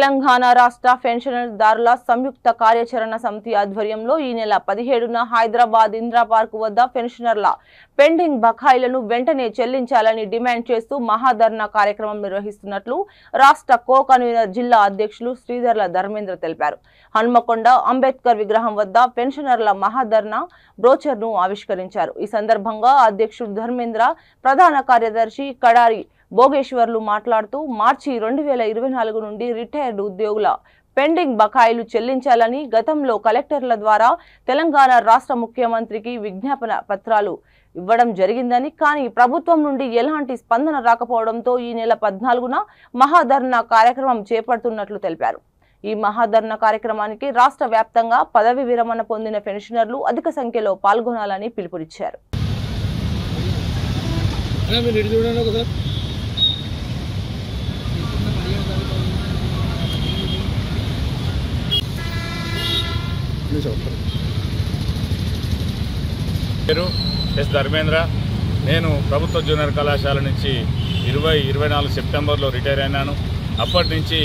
తెలంగాణ రాష్ట్ర పెన్షనర్దారుల సంయుక్త కార్యాచరణ సమితి ఆధ్వర్యంలో ఈ నెల 17న హైదరాబాద్ ఇందిరా పార్క్ వద్ద పెన్షనర్ల పెండింగ్ బకాయిలను వెంటనే చెల్లించాలని డిమాండ్ చేస్తూ మహాధర్నా కార్యక్రమం నిర్వహిస్తున్నట్లు రాష్ట్ర కో కన్వీనర్ జిల్లా అధ్యక్షులు శ్రీధర్ల ధర్మేంద్ర తెలిపారు. హన్మకొండ అంబేద్కర్ విగ్రహం వద్ద పెన్షనర్ల మహాధర్నా బ్రోచర్ను ఆవిష్కరించారు. ఈ సందర్భంగా అధ్యక్షుడు ధర్మేంద్ర, ప్రధాన కార్యదర్శి కడారి భోగేశ్వర్లు మాట్లాడుతూ మార్చి 2024 నుండి రిటైర్డ్ ఉద్యోగుల పెండింగ్ బకాయిలు చెల్లించాలని గతంలో కలెక్టర్ల ద్వారా తెలంగాణ రాష్ట్ర ముఖ్యమంత్రికి విజ్ఞాపన పత్రాలు ఇవ్వడం జరిగిందని, కానీ ప్రభుత్వం నుండి ఎలాంటి స్పందన రాకపోవడంతో ఈ నెల 14న మహాధర్నా కార్యక్రమం చేపడుతున్నట్లు తెలిపారు. ఈ మహాధర్నా కార్యక్రమానికి రాష్ట్ర వ్యాప్తంగా పదవి విరమణ పొందిన పెన్షనర్లు అధిక సంఖ్యలో పాల్గొనాలని పిలుపునిచ్చారు. పేరు ఎస్ ధర్మేంద్ర. నేను ప్రభుత్వ జూనియర్ కళాశాల నుంచి 2024 సెప్టెంబర్లో రిటైర్ అయినాను. అప్పటి నుంచి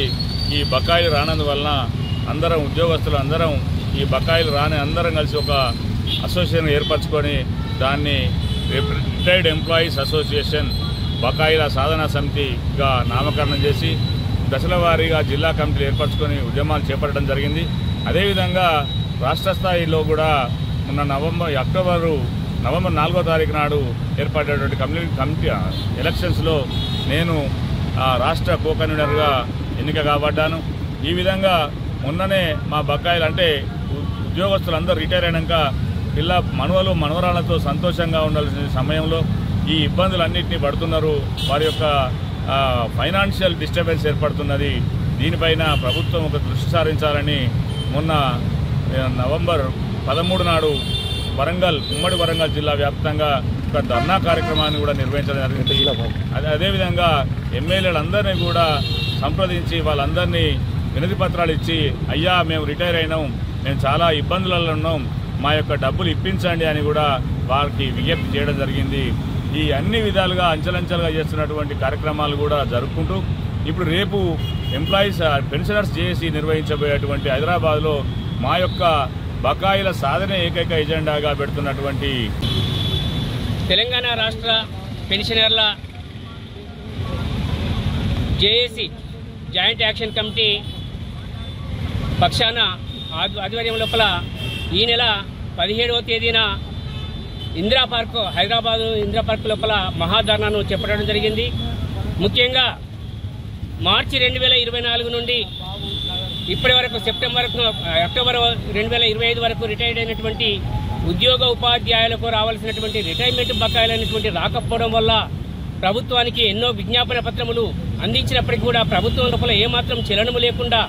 ఈ బకాయిలు రానందువలన అందరం ఉద్యోగస్తులు అందరం ఈ బకాయిలు అందరం కలిసి ఒక అసోసియేషన్ ఏర్పరచుకొని దాన్ని రిటైర్డ్ ఎంప్లాయీస్ అసోసియేషన్ బకాయిల సాధనా సమితిగా నామకరణం చేసి దశల వారీగా జిల్లా కమిటీలు ఏర్పరచుకొని ఉద్యమాలు చేపట్టడం జరిగింది. అదేవిధంగా రాష్ట్ర స్థాయిలో కూడా మొన్న నవంబర్ 4వ తారీఖు నాడు ఏర్పడేటువంటి కమిటీ ఎలక్షన్స్లో నేను రాష్ట్ర కో కన్వీనర్గా ఎన్నిక కాబడ్డాను. ఈ విధంగా మొన్ననే మా బకాయిలు అంటే ఉద్యోగస్తులందరూ రిటైర్ అయినాక మనవలు మనవరాలతో సంతోషంగా ఉండాల్సిన సమయంలో ఈ ఇబ్బందులన్నింటినీ పడుతున్నారు. వారి యొక్క ఫైనాన్షియల్ డిస్టర్బెన్స్ ఏర్పడుతున్నది. దీనిపైన ప్రభుత్వం ఒక దృష్టి సారించాలని మొన్న నవంబర్ 13 నాడు ఉమ్మడి వరంగల్ జిల్లా వ్యాప్తంగా ఒక ధర్నా కార్యక్రమాన్ని కూడా నిర్వహించడం జరిగింది. అదేవిధంగా ఎమ్మెల్యేలందరినీ కూడా సంప్రదించి వాళ్ళందరినీ వినతి పత్రాలు ఇచ్చి, అయ్యా మేము రిటైర్ అయినాం, మేము చాలా ఇబ్బందులలో ఉన్నాం, మా యొక్క డబ్బులు ఇప్పించండి అని కూడా వారికి విజ్ఞప్తి చేయడం జరిగింది. ఈ అన్ని విధాలుగా అంచెలంచెలుగా చేస్తున్నటువంటి కార్యక్రమాలు కూడా జరుపుకుంటూ ఇప్పుడు రేపు ఎంప్లాయీస్ పెన్షనర్స్ చేసి నిర్వహించబోయేటువంటి హైదరాబాద్లో మా యొక్క బకాయిల సాధన ఏకైక ఎజెండాగా పెడుతున్నటువంటి తెలంగాణ రాష్ట్ర పెన్షనర్ల జేఏసీ జాయింట్ యాక్షన్ కమిటీ పక్షాన ఆధ్వర్యం లోపల ఈ నెల 17వ తేదీన హైదరాబాదు ఇందిరా పార్క్ లోపల మహాధర్నాను చేపట్టడం జరిగింది. ముఖ్యంగా మార్చి 2024 నుండి ఇప్పటి వరకు అక్టోబర్ 2025 వరకు రిటైర్డ్ అయినటువంటి ఉద్యోగ ఉపాధ్యాయులకు రావాల్సినటువంటి రిటైర్మెంట్ బకాయిలు అనేటువంటి రాకపోవడం వల్ల ప్రభుత్వానికి ఎన్నో విజ్ఞాపన పత్రములు అందించినప్పటికీ కూడా ప్రభుత్వం లోపల ఏమాత్రం చలనము లేకుండా,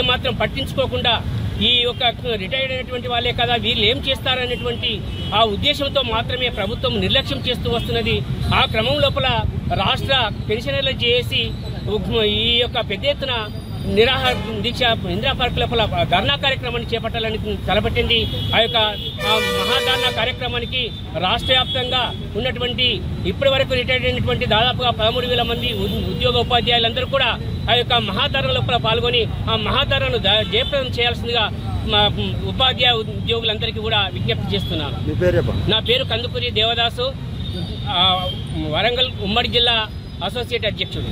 ఏమాత్రం పట్టించుకోకుండా ఈ యొక్క రిటైర్డ్ అయినటువంటి వాళ్ళే కదా వీళ్ళు ఏం చేస్తారనేటువంటి ఆ ఉద్దేశంతో మాత్రమే ప్రభుత్వం నిర్లక్ష్యం చేస్తూ వస్తున్నది. ఆ క్రమం లోపల రాష్ట్ర పెన్షనర్లు చేసి ఈ యొక్క పెద్ద ఎత్తున నిరాహార దీక్ష ఇందిరా పార్క్ లోపల ధర్నా కార్యక్రమాన్ని చేపట్టాలని తలపెట్టింది. ఆ యొక్క మహాధర్నా కార్యక్రమానికి రాష్ట్ర వ్యాప్తంగా ఉన్నటువంటి ఇప్పటి వరకు రిటైర్డ్ అయినటువంటి దాదాపుగా 13,000 మంది ఉద్యోగ ఉపాధ్యాయులందరూ కూడా ఆ యొక్క మహాధర్నా లోపల పాల్గొని ఆ మహాధర్నాను జయప్రదం చేయాల్సిందిగా మా ఉపాధ్యాయ ఉద్యోగులందరికీ కూడా విజ్ఞప్తి చేస్తున్నాను. నా పేరు కందుకూరి దేవదాసు, వరంగల్ ఉమ్మడి జిల్లా అసోసియేట్ అధ్యక్షుడు.